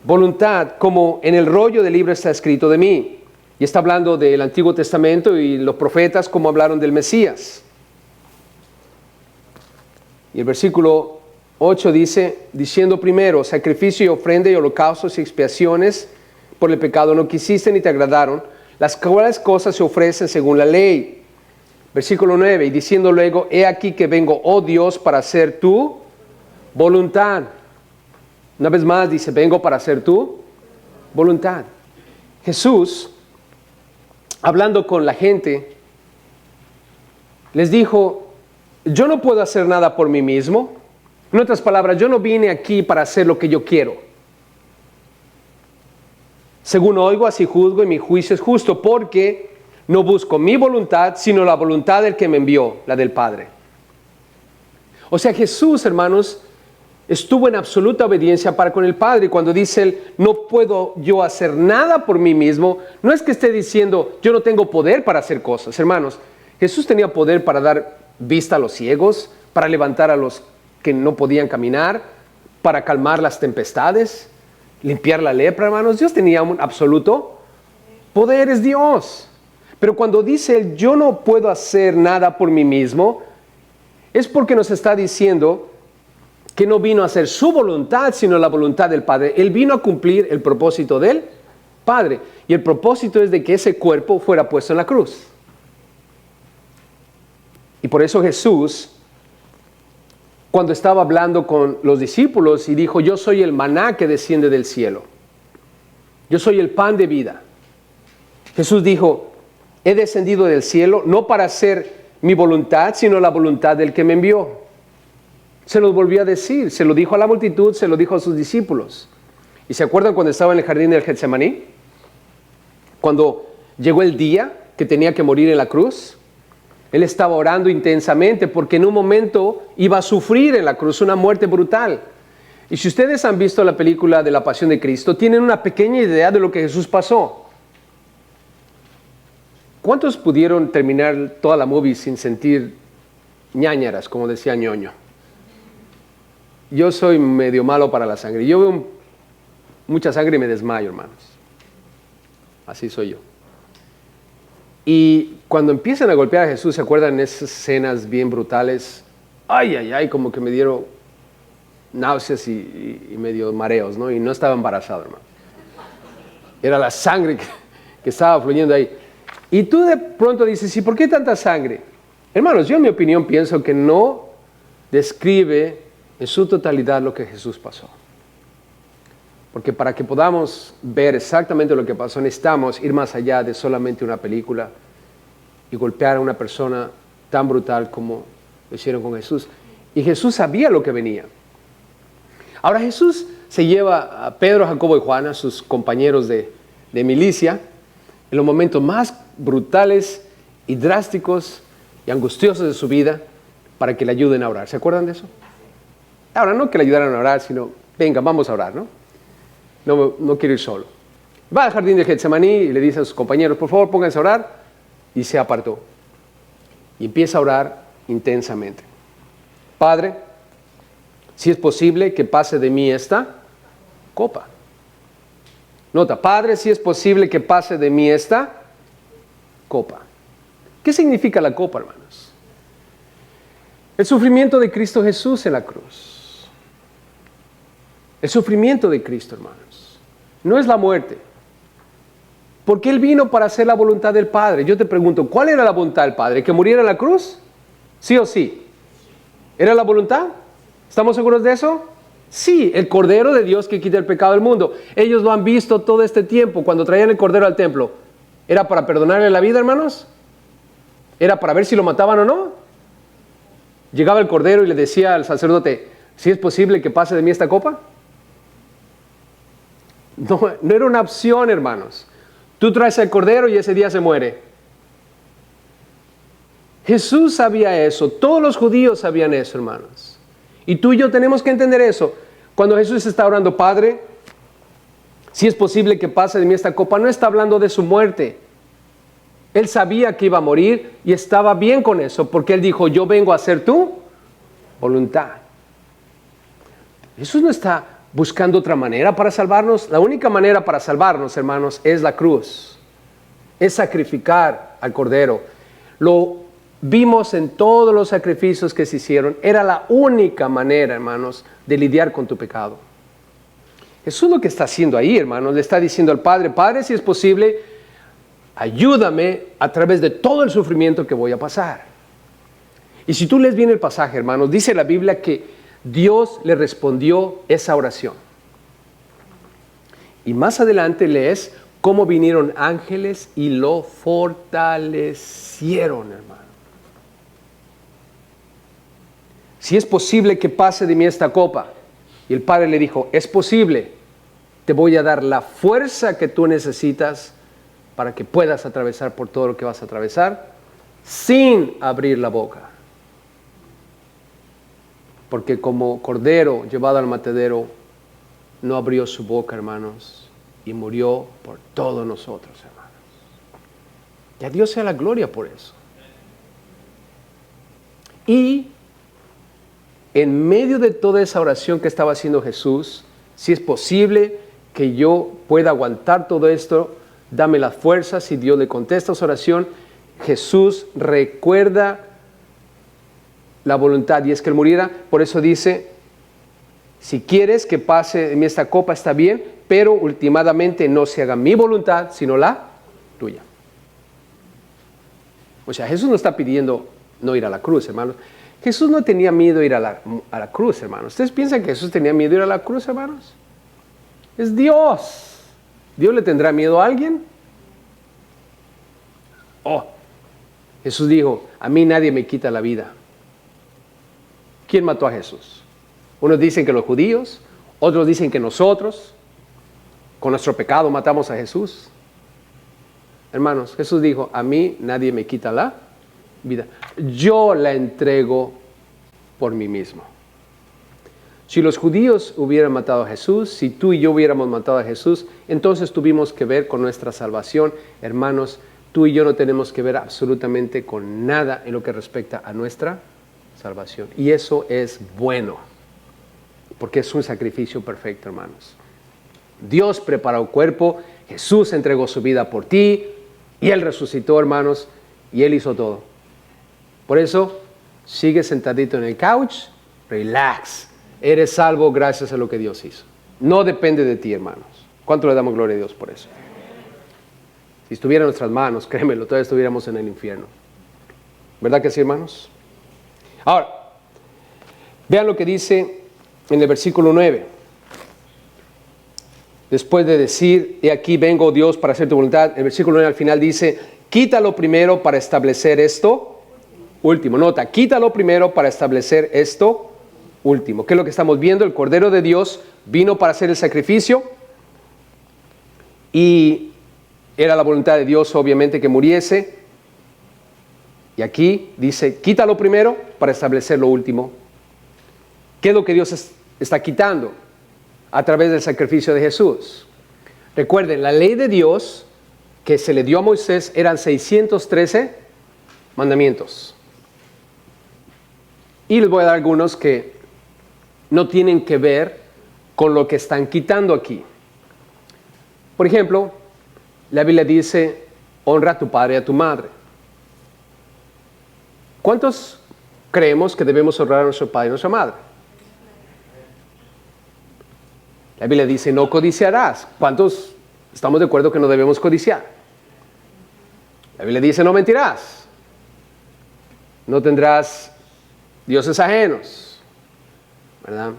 voluntad, como en el rollo del libro está escrito de mí. Y está hablando del Antiguo Testamento y los profetas como hablaron del Mesías. Y el versículo 8 dice, diciendo primero, sacrificio y ofrenda y holocaustos y expiaciones por el pecado no quisiste ni te agradaron, las cuales cosas se ofrecen según la ley. Versículo 9, y diciendo luego, he aquí que vengo, oh Dios, para hacer tu voluntad. Una vez más dice, vengo para hacer tu voluntad. Jesús, hablando con la gente, les dijo, yo no puedo hacer nada por mí mismo. En otras palabras, yo no vine aquí para hacer lo que yo quiero. Según oigo, así juzgo y mi juicio es justo, porque no busco mi voluntad, sino la voluntad del que me envió, la del Padre. O sea, Jesús, hermanos, estuvo en absoluta obediencia para con el Padre. Cuando dice él, no puedo yo hacer nada por mí mismo, no es que esté diciendo, yo no tengo poder para hacer cosas. Hermanos, Jesús tenía poder para dar vista a los ciegos, para levantar a los que no podían caminar, para calmar las tempestades, limpiar la lepra, hermanos. Dios tenía un absoluto poder, es Dios. Pero cuando dice él, yo no puedo hacer nada por mí mismo, es porque nos está diciendo que no vino a hacer su voluntad, sino la voluntad del Padre. Él vino a cumplir el propósito del Padre. Y el propósito es de que ese cuerpo fuera puesto en la cruz. Y por eso Jesús, cuando estaba hablando con los discípulos y dijo, yo soy el maná que desciende del cielo. Yo soy el pan de vida. Jesús dijo, he descendido del cielo no para hacer mi voluntad, sino la voluntad del que me envió. Se los volvió a decir, se lo dijo a la multitud, se lo dijo a sus discípulos. ¿Y se acuerdan cuando estaba en el jardín del Getsemaní? Cuando llegó el día que tenía que morir en la cruz, Él estaba orando intensamente porque en un momento iba a sufrir en la cruz una muerte brutal. Y si ustedes han visto la película de la Pasión de Cristo, tienen una pequeña idea de lo que Jesús pasó. ¿Cuántos pudieron terminar toda la movie sin sentir ñáñaras, como decía Ñoño? Yo soy medio malo para la sangre. Yo veo mucha sangre y me desmayo, hermanos. Así soy yo. Y cuando empiezan a golpear a Jesús, ¿se acuerdan esas escenas bien brutales? Ay, ay, ay, como que me dieron náuseas y medio mareos, ¿no? Y no estaba embarazado, hermano. Era la sangre que estaba fluyendo ahí. Y tú de pronto dices, ¿y por qué tanta sangre? Hermanos, yo en mi opinión pienso que no describe en su totalidad lo que Jesús pasó. Porque para que podamos ver exactamente lo que pasó, necesitamos ir más allá de solamente una película y golpear a una persona tan brutal como lo hicieron con Jesús. Y Jesús sabía lo que venía. Ahora Jesús se lleva a Pedro, Jacobo y Juan, a sus compañeros de milicia, en los momentos más brutales y drásticos y angustiosos de su vida, para que le ayuden a orar. ¿Se acuerdan de eso? Ahora, no que le ayudaran a orar, sino, venga, vamos a orar, ¿no? No quiero ir solo. Va al jardín de Getsemaní y le dice a sus compañeros, por favor, pónganse a orar, y se apartó. Y empieza a orar intensamente. Padre, si es posible que pase de mí esta copa. Nota, Padre, si es posible que pase de mí esta copa. ¿Qué significa la copa, hermanos? El sufrimiento de Cristo Jesús en la cruz. El sufrimiento de Cristo, hermanos. No es la muerte. Porque Él vino para hacer la voluntad del Padre. Yo te pregunto, ¿cuál era la voluntad del Padre? ¿Que muriera en la cruz? ¿Sí o sí? ¿Era la voluntad? ¿Estamos seguros de eso? Sí, el Cordero de Dios que quita el pecado del mundo. Ellos lo han visto todo este tiempo cuando traían el Cordero al templo. ¿Era para perdonarle la vida, hermanos? ¿Era para ver si lo mataban o no? Llegaba el Cordero y le decía al sacerdote, ¿si es posible que pase de mí esta copa? No era una opción, hermanos. Tú traes el Cordero y ese día se muere. Jesús sabía eso. Todos los judíos sabían eso, hermanos. Y tú y yo tenemos que entender eso. Cuando Jesús está orando, Padre, si es posible que pase de mí esta copa, no está hablando de su muerte. Él sabía que iba a morir y estaba bien con eso, porque Él dijo, yo vengo a hacer tu voluntad. Jesús no está buscando otra manera para salvarnos. La única manera para salvarnos, hermanos, es la cruz. Es sacrificar al Cordero. Lo vimos en todos los sacrificios que se hicieron. Era la única manera, hermanos, de lidiar con tu pecado. Jesús lo que está haciendo ahí, hermanos, le está diciendo al Padre, Padre, si es posible, ayúdame a través de todo el sufrimiento que voy a pasar. Y si tú lees bien el pasaje, hermanos, dice la Biblia que Dios le respondió esa oración. Y más adelante lees cómo vinieron ángeles y lo fortalecieron, hermano. Si es posible que pase de mí esta copa. Y el Padre le dijo, es posible, te voy a dar la fuerza que tú necesitas para que puedas atravesar por todo lo que vas a atravesar sin abrir la boca. Porque como cordero llevado al matadero, no abrió su boca, hermanos, y murió por todos nosotros, hermanos. Y a Dios sea la gloria por eso. Y en medio de toda esa oración que estaba haciendo Jesús, si es posible que yo pueda aguantar todo esto, dame las fuerzas. Y Dios le contesta esa oración, Jesús recuerda la voluntad, y es que Él muriera. Por eso dice, si quieres que pase de mí esta copa, está bien, pero últimamente no se haga mi voluntad, sino la tuya. O sea, Jesús no está pidiendo no ir a la cruz, hermanos. Jesús no tenía miedo de ir a la cruz, hermanos. ¿Ustedes piensan que Jesús tenía miedo de ir a la cruz, hermanos? Es Dios. ¿Dios le tendrá miedo a alguien? Oh, Jesús dijo, a mí nadie me quita la vida. ¿Quién mató a Jesús? Unos dicen que los judíos, otros dicen que nosotros, con nuestro pecado matamos a Jesús. Hermanos, Jesús dijo, a mí nadie me quita la vida. Yo la entrego por mí mismo. Si los judíos hubieran matado a Jesús, si tú y yo hubiéramos matado a Jesús, entonces tuvimos que ver con nuestra salvación. Hermanos, tú y yo no tenemos que ver absolutamente con nada en lo que respecta a nuestra salvación. Y eso es bueno, porque es un sacrificio perfecto, hermanos. Dios preparó el cuerpo, Jesús entregó su vida por ti, y Él resucitó, hermanos, y Él hizo todo. Por eso, sigue sentadito en el couch, relax. Eres salvo gracias a lo que Dios hizo. No depende de ti, hermanos. ¿Cuánto le damos gloria a Dios por eso? Si estuviera en nuestras manos, créemelo, todavía estuviéramos en el infierno. ¿Verdad que sí, hermanos? Ahora, vean lo que dice en el versículo 9. Después de decir, he aquí vengo, Dios, para hacer tu voluntad, el versículo 9 al final dice, quítalo primero para establecer esto último. Nota, quítalo primero para establecer esto último. ¿Qué es lo que estamos viendo? El Cordero de Dios vino para hacer el sacrificio y era la voluntad de Dios, obviamente, que muriese. Y aquí dice, quítalo primero para establecer lo último. ¿Qué es lo que Dios está quitando a través del sacrificio de Jesús? Recuerden, la ley de Dios que se le dio a Moisés eran 613 mandamientos. Y les voy a dar algunos que no tienen que ver con lo que están quitando aquí. Por ejemplo, la Biblia dice, honra a tu padre y a tu madre. ¿Cuántos creemos que debemos honrar a nuestro padre y a nuestra madre? La Biblia dice, no codiciarás. ¿Cuántos estamos de acuerdo que no debemos codiciar? La Biblia dice, no mentirás. No tendrás dioses ajenos, ¿verdad?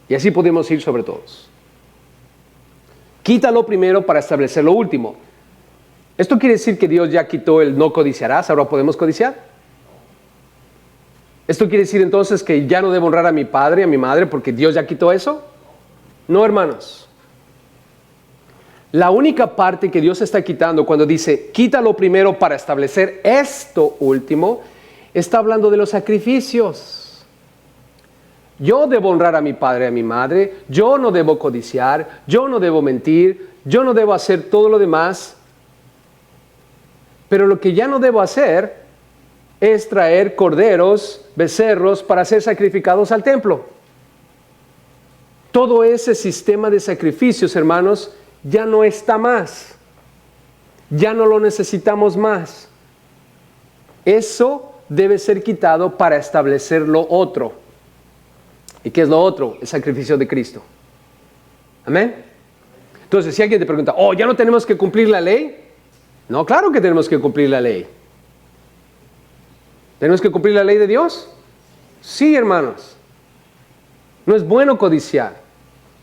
Y así podemos ir sobre todos. Quítalo primero para establecer lo último. ¿Esto quiere decir que Dios ya quitó el no codiciarás? ¿Ahora podemos codiciar? ¿Esto quiere decir entonces que ya no debo honrar a mi padre y a mi madre porque Dios ya quitó eso? No, hermanos. La única parte que Dios está quitando cuando dice, quítalo primero para establecer esto último, está hablando de los sacrificios. Yo debo honrar a mi padre y a mi madre, yo no debo codiciar, yo no debo mentir, yo no debo hacer todo lo demás. Pero lo que ya no debo hacer es traer corderos, becerros para ser sacrificados al templo. Todo ese sistema de sacrificios, hermanos, ya no está más. Ya no lo necesitamos más. Eso debe ser quitado para establecer lo otro. ¿Y qué es lo otro? El sacrificio de Cristo. ¿Amén? Entonces, si alguien te pregunta, ¿ya no tenemos que cumplir la ley? No, claro que tenemos que cumplir la ley. ¿Tenemos que cumplir la ley de Dios? Sí, hermanos. No es bueno codiciar.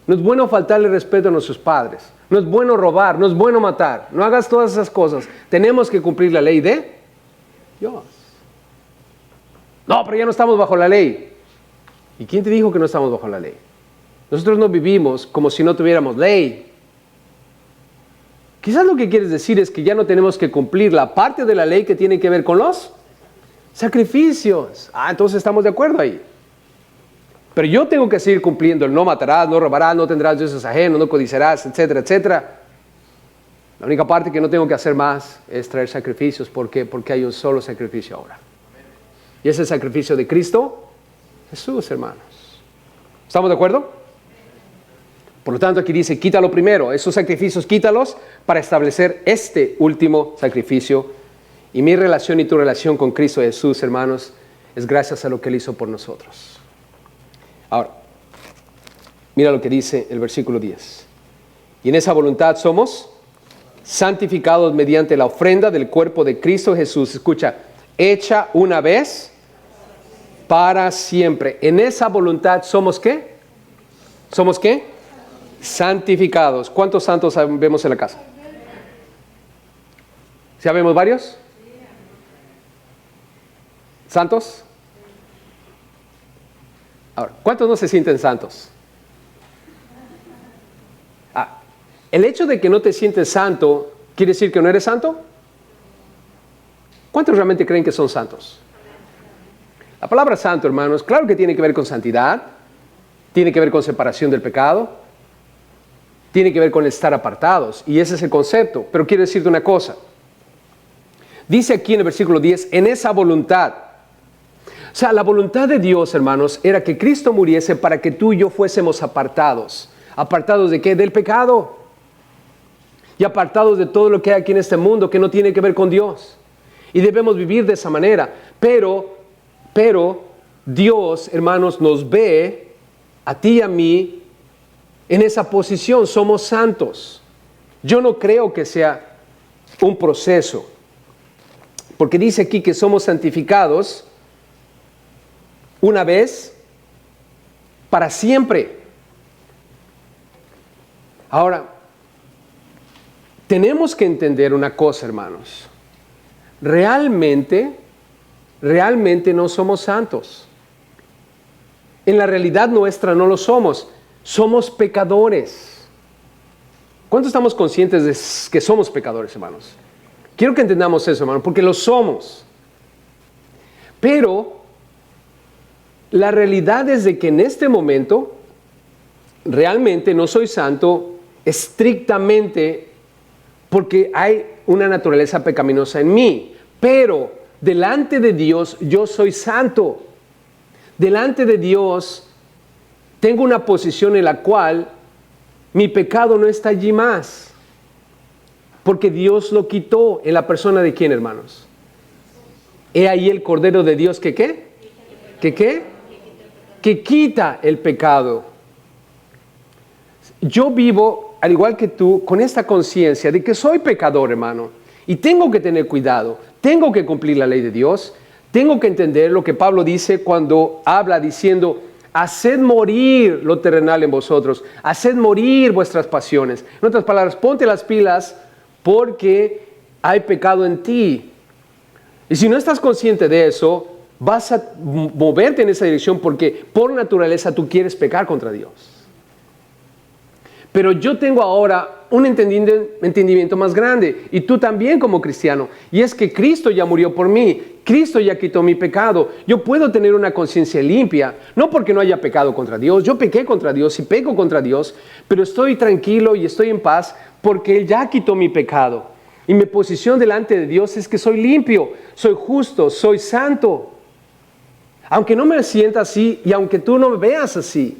No es bueno faltarle respeto a nuestros padres. No es bueno robar. No es bueno matar. No hagas todas esas cosas. Tenemos que cumplir la ley de Dios. No, pero ya no estamos bajo la ley. ¿Y quién te dijo que no estamos bajo la ley? Nosotros no vivimos como si no tuviéramos ley. Quizás lo que quieres decir es que ya no tenemos que cumplir la parte de la ley que tiene que ver con los sacrificios. Entonces estamos de acuerdo ahí. Pero yo tengo que seguir cumpliendo el no matarás, no robarás, no tendrás dioses ajenos, no codiciarás, etcétera, etcétera. La única parte que no tengo que hacer más es traer sacrificios. ¿Por qué? Porque hay un solo sacrificio ahora. Y es el sacrificio de Cristo Jesús, hermanos. ¿Estamos de acuerdo? Por lo tanto, aquí dice, quítalo primero. Esos sacrificios, quítalos para establecer este último sacrificio. Y mi relación y tu relación con Cristo Jesús, hermanos, es gracias a lo que Él hizo por nosotros. Ahora, mira lo que dice el versículo 10. Y en esa voluntad somos santificados mediante la ofrenda del cuerpo de Cristo Jesús. Escucha, hecha una vez para siempre. En esa voluntad somos ¿qué? ¿Somos qué? Santificados. ¿Cuántos santos vemos en la casa? ¿Ya vemos varios? ¿Santos? Ahora, ¿cuántos no se sienten santos? El hecho de que no te sientes santo, ¿quiere decir que no eres santo? ¿Cuántos realmente creen que son santos? La palabra santo, hermanos, claro que tiene que ver con santidad, tiene que ver con separación del pecado, tiene que ver con estar apartados, y ese es el concepto. Pero quiero decirte una cosa. Dice aquí en el versículo 10, en esa voluntad. O sea, la voluntad de Dios, hermanos, era que Cristo muriese para que tú y yo fuésemos apartados. ¿Apartados de qué? Del pecado. Y apartados de todo lo que hay aquí en este mundo que no tiene que ver con Dios. Y debemos vivir de esa manera. Pero Dios, hermanos, nos ve a ti y a mí en esa posición. Somos santos. Yo no creo que sea un proceso. Porque dice aquí que somos santificados una vez para siempre. Ahora, tenemos que entender una cosa, hermanos. Realmente no somos santos. En la realidad nuestra no lo somos. Somos pecadores. ¿Cuántos estamos conscientes de que somos pecadores, hermanos? Quiero que entendamos eso, hermanos, porque lo somos. Pero la realidad es de que en este momento realmente no soy santo estrictamente porque hay una naturaleza pecaminosa en mí. Pero delante de Dios yo soy santo. Delante de Dios tengo una posición en la cual mi pecado no está allí más. Porque Dios lo quitó en la persona de ¿quién, hermanos? He ahí el Cordero de Dios que ¿qué? ¿Que qué? Que quita el pecado. Yo vivo, al igual que tú, con esta conciencia de que soy pecador, hermano. Y tengo que tener cuidado. Tengo que cumplir la ley de Dios. Tengo que entender lo que Pablo dice cuando habla diciendo, haced morir lo terrenal en vosotros. Haced morir vuestras pasiones. En otras palabras, ponte las pilas porque hay pecado en ti. Y si no estás consciente de eso, vas a moverte en esa dirección porque por naturaleza tú quieres pecar contra Dios. Pero yo tengo ahora un entendimiento más grande, y tú también como cristiano, y es que Cristo ya murió por mí, Cristo ya quitó mi pecado. Yo puedo tener una conciencia limpia, no porque no haya pecado contra Dios, yo pequé contra Dios y peco contra Dios, pero estoy tranquilo y estoy en paz porque Él ya quitó mi pecado. Y mi posición delante de Dios es que soy limpio, soy justo, soy santo. Aunque no me sienta así y aunque tú no me veas así,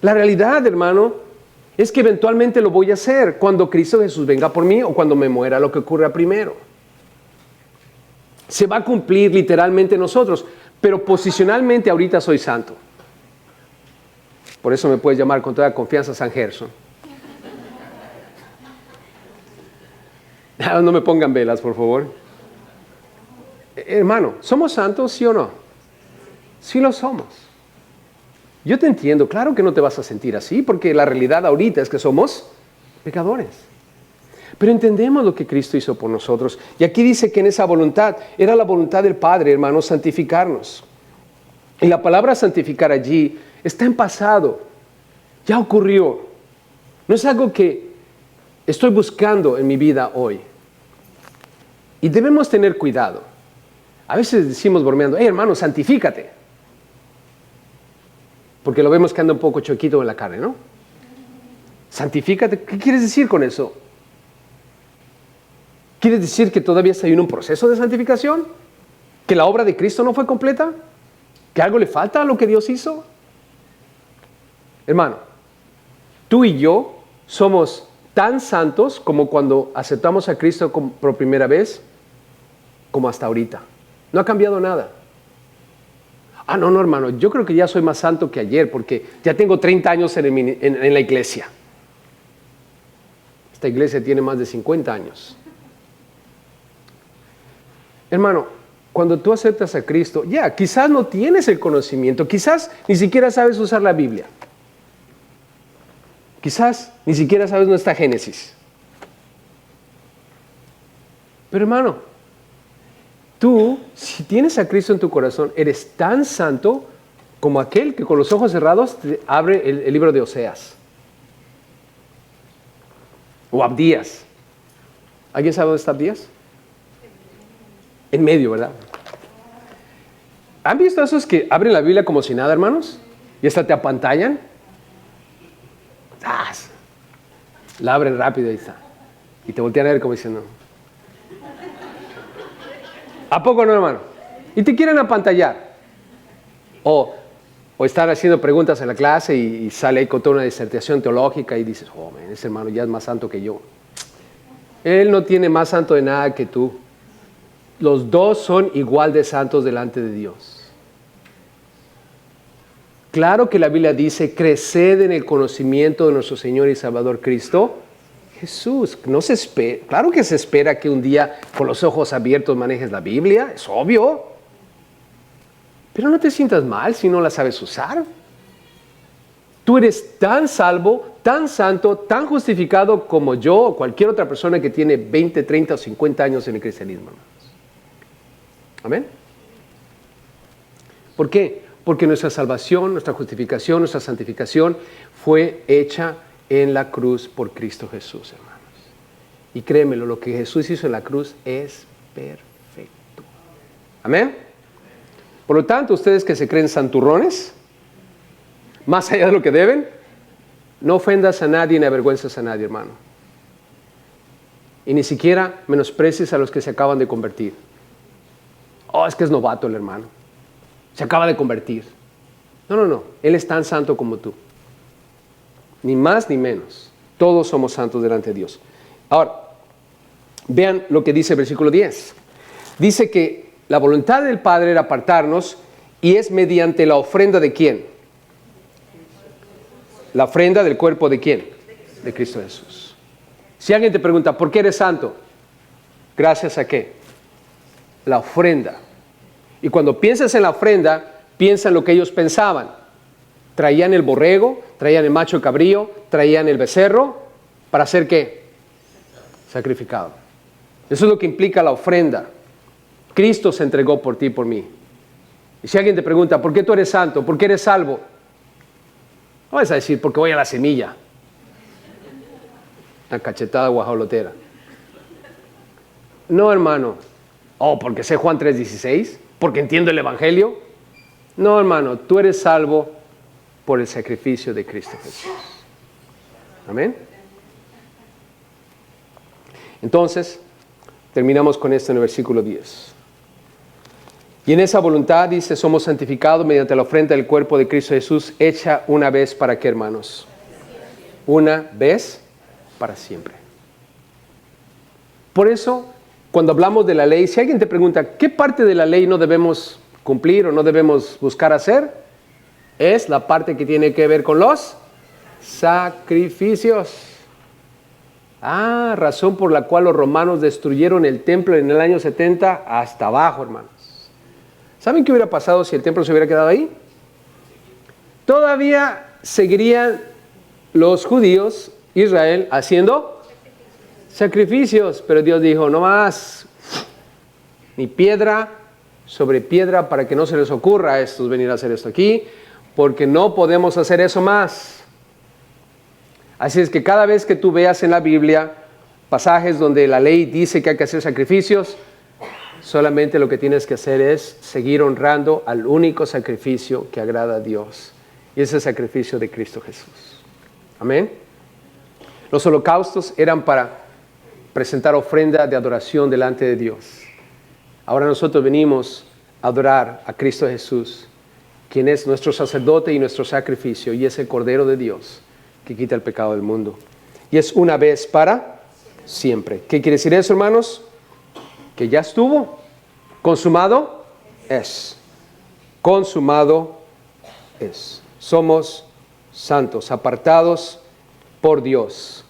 la realidad, hermano, es que eventualmente lo voy a hacer cuando Cristo Jesús venga por mí o cuando me muera, lo que ocurra primero. Se va a cumplir literalmente nosotros, pero posicionalmente ahorita soy santo. Por eso me puedes llamar con toda confianza San Gerson. No me pongan velas, por favor. Hermano, ¿somos santos, sí o no? Sí lo somos. Yo te entiendo, claro que no te vas a sentir así, porque la realidad ahorita es que somos pecadores. Pero entendemos lo que Cristo hizo por nosotros. Y aquí dice que en esa voluntad, era la voluntad del Padre, hermanos, santificarnos. Y la palabra santificar allí está en pasado. Ya ocurrió. No es algo que estoy buscando en mi vida hoy. Y debemos tener cuidado. A veces decimos bromeando, hey hermano, santifícate. Porque lo vemos que anda un poco choquito en la carne, ¿no? Santifícate, ¿qué quieres decir con eso? ¿Quieres decir que todavía está en un proceso de santificación? ¿Que la obra de Cristo no fue completa? ¿Que algo le falta a lo que Dios hizo? Hermano, tú y yo somos tan santos como cuando aceptamos a Cristo por primera vez, como hasta ahorita. No ha cambiado nada. No, hermano, yo creo que ya soy más santo que ayer porque ya tengo 30 años en la iglesia. Esta iglesia tiene más de 50 años. Hermano, cuando tú aceptas a Cristo, quizás no tienes el conocimiento, quizás ni siquiera sabes usar la Biblia. Quizás ni siquiera sabes dónde está Génesis. Pero hermano, tú, si tienes a Cristo en tu corazón, eres tan santo como aquel que con los ojos cerrados te abre el libro de Oseas. O Abdías. ¿Alguien sabe dónde está Abdías? En medio, ¿verdad? ¿Han visto esos que abren la Biblia como si nada, hermanos? Y hasta te apantallan. ¡Zas! La abren rápido, ahí está. Y te voltean a ver como diciendo, ¿a poco no, hermano? Y te quieren apantallar. O están haciendo preguntas en la clase y sale ahí con toda una disertación teológica y dices, oh, man, ese hermano ya es más santo que yo. Él no tiene más santo de nada que tú. Los dos son igual de santos delante de Dios. Claro que la Biblia dice, creced en el conocimiento de nuestro Señor y Salvador Cristo Jesús. No se espera, claro que se espera que un día con los ojos abiertos manejes la Biblia, es obvio. Pero no te sientas mal si no la sabes usar. Tú eres tan salvo, tan santo, tan justificado como yo o cualquier otra persona que tiene 20, 30 o 50 años en el cristianismo, hermanos. Amén. ¿Por qué? Porque nuestra salvación, nuestra justificación, nuestra santificación fue hecha en la cruz por Cristo Jesús, hermanos. Y créemelo, lo que Jesús hizo en la cruz es perfecto. Amén. Por lo tanto, ustedes que se creen santurrones, más allá de lo que deben, no ofendas a nadie ni avergüences a nadie, hermano. Y ni siquiera menosprecies a los que se acaban de convertir. Oh, es que es novato el hermano. Se acaba de convertir. No. Él es tan santo como tú. Ni más ni menos. Todos somos santos delante de Dios. Ahora, vean lo que dice el versículo 10. Dice que la voluntad del Padre era apartarnos y es mediante la ofrenda de ¿quién? La ofrenda del cuerpo de ¿quién? De Cristo Jesús. Si alguien te pregunta, ¿por qué eres santo? ¿Gracias a qué? La ofrenda. Y cuando piensas en la ofrenda, piensa en lo que ellos pensaban. Traían el borrego, traían el macho cabrío, traían el becerro, ¿para hacer qué? Sacrificado. Eso es lo que implica la ofrenda. Cristo se entregó por ti y por mí. Y si alguien te pregunta, ¿por qué tú eres santo? ¿Por qué eres salvo? No vas a decir, porque voy a la semilla. Una cachetada guajolotera. No, hermano. Porque sé Juan 3:16, porque entiendo el Evangelio. No, hermano, tú eres salvo por el sacrificio de Cristo Jesús. Amén. Entonces, terminamos con esto en el versículo 10. Y en esa voluntad, dice, somos santificados mediante la ofrenda del cuerpo de Cristo Jesús, hecha una vez para qué, hermanos? Una vez para siempre. Por eso, cuando hablamos de la ley, si alguien te pregunta, ¿qué parte de la ley no debemos cumplir o no debemos buscar hacer? Es la parte que tiene que ver con los sacrificios. Razón por la cual los romanos destruyeron el templo en el año 70 hasta abajo, hermanos. ¿Saben qué hubiera pasado si el templo se hubiera quedado ahí? Todavía seguirían los judíos, Israel, haciendo sacrificios, pero Dios dijo, no más, ni piedra sobre piedra para que no se les ocurra a estos venir a hacer esto aquí, porque no podemos hacer eso más. Así es que cada vez que tú veas en la Biblia pasajes donde la ley dice que hay que hacer sacrificios, solamente lo que tienes que hacer es seguir honrando al único sacrificio que agrada a Dios, y ese sacrificio de Cristo Jesús. Amén. Los holocaustos eran para presentar ofrenda de adoración delante de Dios. Ahora nosotros venimos a adorar a Cristo Jesús, quien es nuestro sacerdote y nuestro sacrificio, y es el Cordero de Dios que quita el pecado del mundo. Y es una vez para siempre. ¿Qué quiere decir eso, hermanos? Que ya estuvo. Consumado es. Consumado es. Somos santos, apartados por Dios.